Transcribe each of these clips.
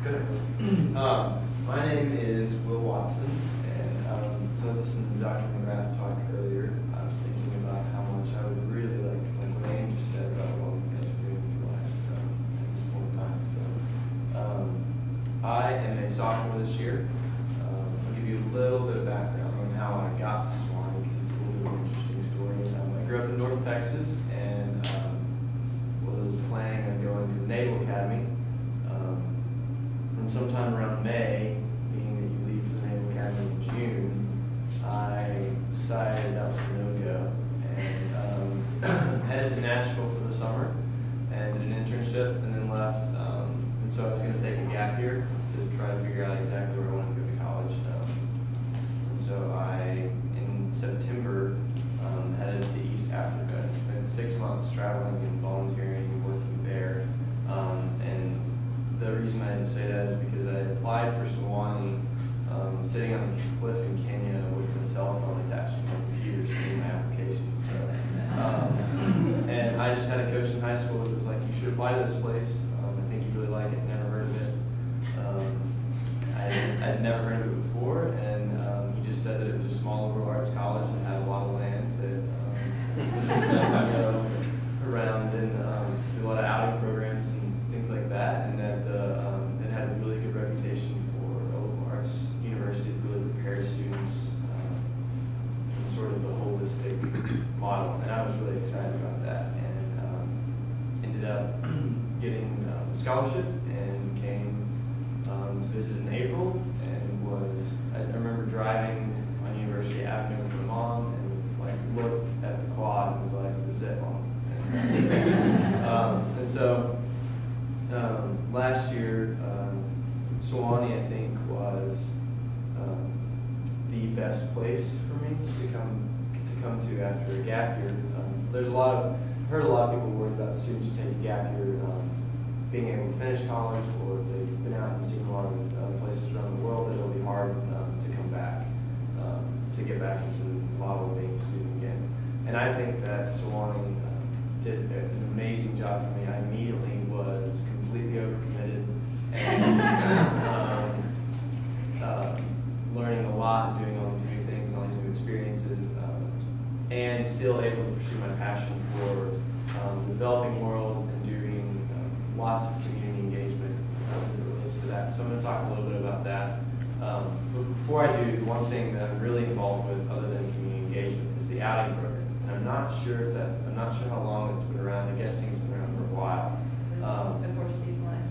Good. My name is Will Watson, and so I was listening to Dr. McGrath talk earlier. I was thinking about how much I would really like what Anne just said about what you guys are doing with your lives at this point in time. So I am a sophomore this year. I'll give you a little bit of background on how I got to Sewanee because it's a little bit of an interesting story. I grew up in North Texas and was planning on going to the Naval Academy. And sometime around May, being that you leave for the Naval Academy in June, I decided that was a no-go and headed to Nashville for the summer and did an internship and then left. And so I was going to take a gap year to try to figure out exactly where I wanted to go to college. And so I, in September, headed to East Africa and spent 6 months traveling and volunteering and working there. And the reason I didn't say that is because I applied for Sewanee sitting on a cliff in Kenya with a cell phone attached to my computer seeing my application. So, and I just had a coach in high school that was like, you should apply to this place. I think you really like it. Never heard of it. I'd never heard of it before, and he just said that it was a small liberal arts college and had a lot of land that go around and do a lot of outing programs and things like that, and that it had a really good reputation for a liberal arts university that really prepared students in sort of the holistic model, and I was really excited about that, and ended up getting a scholarship and came to visit in April, and I remember driving on University Avenue with my mom and like looked at the quad and was like, this is it, Mom. And so last year, Sewanee, I think, was the best place for me to come to after a gap year. I've heard a lot of people worried about students who take a gap year being able to finish college, or if they've been out and seen a lot of places around the world, that it'll be hard to come back, to get back into the model of being a student again. And I think that Sewanee did an amazing job for me. I immediately was completely overcommitted and learning a lot and doing all these new things and all these new experiences, and still able to pursue my passion for the developing world and doing lots of community engagement that relates to that. So I'm going to talk a little bit about that. But before I do, the one thing that I'm really involved with other than community engagement is the outing program. And I'm not sure how long it's been around. I'm guessing it's been around for a while. Before Steve's life.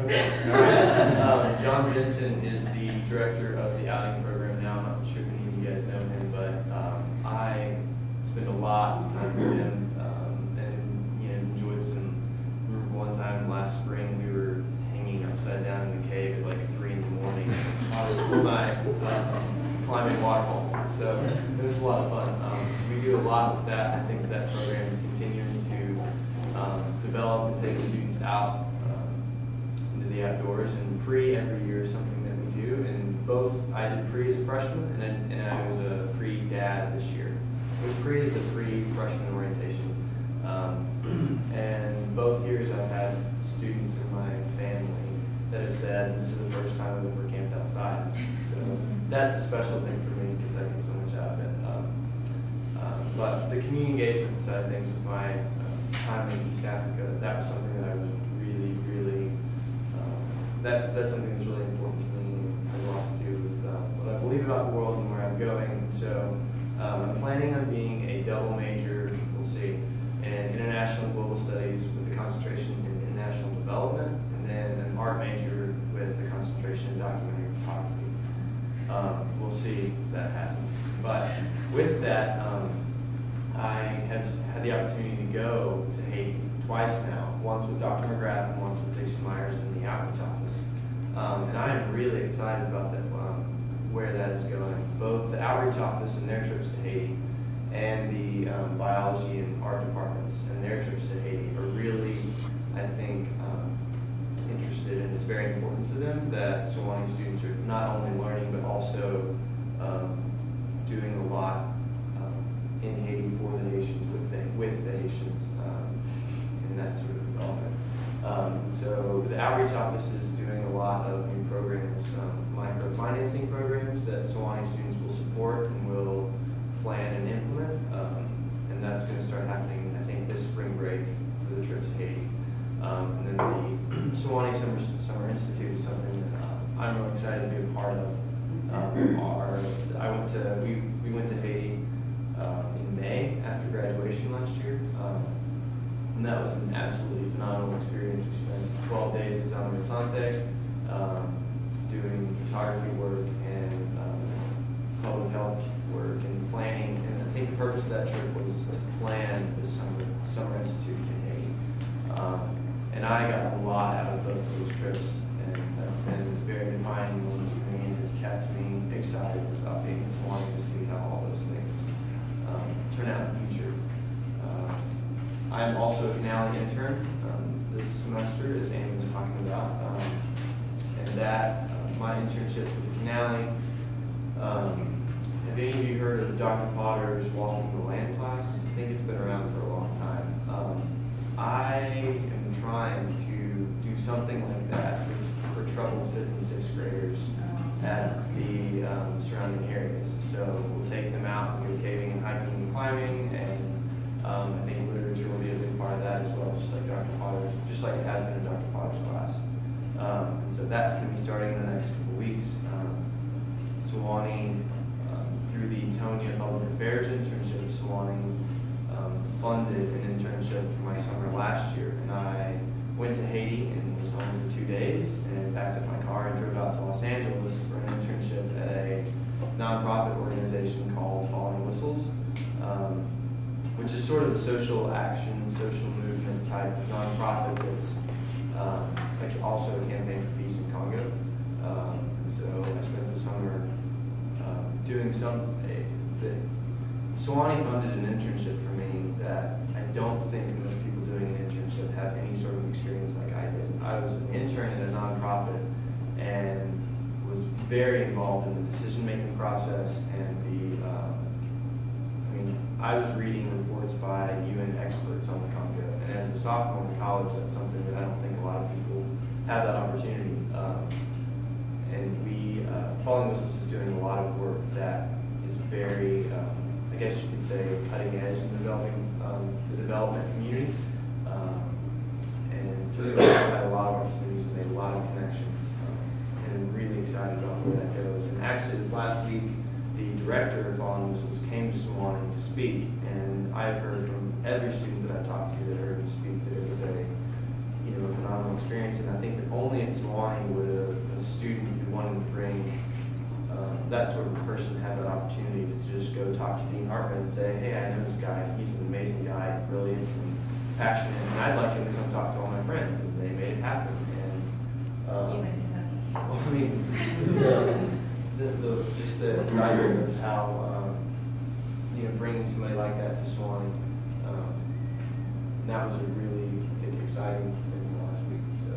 Okay. All right. John Jensen is the director of the outing program now. I'm not sure if any of you guys know him, but I spend a lot of time with him and enjoyed some. I remember one time last spring we were hanging upside down in the cave at like 3 in the morning on a school night, climbing waterfalls. So it was a lot of fun. So we do a lot with that. I think that program is continuing to develop and take students out into the outdoors. And pre every year is something that we do. And I did pre as a freshman, and I was a pre-dad this year. Pre is the pre-freshman orientation. And both years I've had students in my family that have said, this is the first time I've ever camped outside. So that's a special thing for me because I get so much out of it. But the community engagement side of things with my time in East Africa, that was something that I was really, really, that's something that's really important to me and has a lot to do with what I believe about the world and where I'm going. So I'm planning on being a double major, we'll see, in international and global studies with a concentration in international development, and then an art major with a concentration in documentary photography. We'll see if that happens. But with that, I have had the opportunity to go to Haiti twice now, once with Dr. McGrath and once with Dixon Myers in the outreach office. And I am really excited about that, where that is going. Both the outreach office and their trips to Haiti and the biology and art departments and their trips to Haiti are really, I think, interested, and it's very important to them that Sewanee students are not only learning but also doing a lot in Haiti for the Haitians, with the Haitians in that sort of development. So the outreach office is doing a lot lot of new programs, microfinancing programs that Sewanee students will support and will plan and implement. And that's going to start happening, I think, this spring break for the trip to Haiti. And then the Sewanee Summer Institute is something that I'm really excited to be a part of. We went to Haiti in May after graduation last year. And that was an absolutely phenomenal experience. We spent 12 days at Sewanee Sante doing photography work and public health work and planning. And I think the purpose of that trip was to plan the Summer Institute in Haiti. And I got a lot out of both of those trips, and that's been very defining moments for me and has kept me excited about being in Sewanee to see how all those things turn out in the future. I'm also a Canali intern this semester, as Amy was talking about, and that my internship with Canali. Have any of you heard of Dr. Potter's Walking the Land class? I think it's been around for a long time. I am trying to do something like that for troubled 5th and 6th graders at the surrounding areas. So we'll take them out and go caving and hiking and climbing, and I think literature will be a big part of that as well, just like it has been in Dr. Potter's class. And so that's going to be starting in the next couple weeks. Sewanee, through the Tonia Public Affairs internship, Sewanee funded an internship for my summer last year, and I went to Haiti and was home for 2 days and packed up my car and drove out to Los Angeles for an internship at a nonprofit organization called Falling Whistles, which is sort of a social action, social movement type of nonprofit that's like also a campaign for peace in Congo. And so I spent the summer doing Sewanee funded an internship for me that I don't think most people doing an internship have any sort of experience like I did. I was an intern at a nonprofit and was very involved in the decision-making process and I was reading reports by UN experts on the Congo, and as a sophomore in college, that's something that I don't think a lot of people have that opportunity. Falling Whistles is doing a lot of work that is very, I guess you could say, cutting edge in developing the development community. And through that, I've had a lot of opportunities and made a lot of connections, and I'm really excited about where that goes. And actually, this last week, the director of Falling Whistles came to Sewanee to speak, and I've heard from every student that I've talked to that heard him speak that it was a phenomenal experience. And I think that only at Sewanee would a student who wanted to bring that sort of person have that opportunity to just go talk to Dean Hartman and say, hey, I know this guy, he's an amazing guy, brilliant and passionate, and I'd like him to come talk to all my friends, and they made it happen. And You made it happen. well, I mean, just the excitement of how bringing somebody like that to Sewanee, that was a really, I think, exciting thing last week. So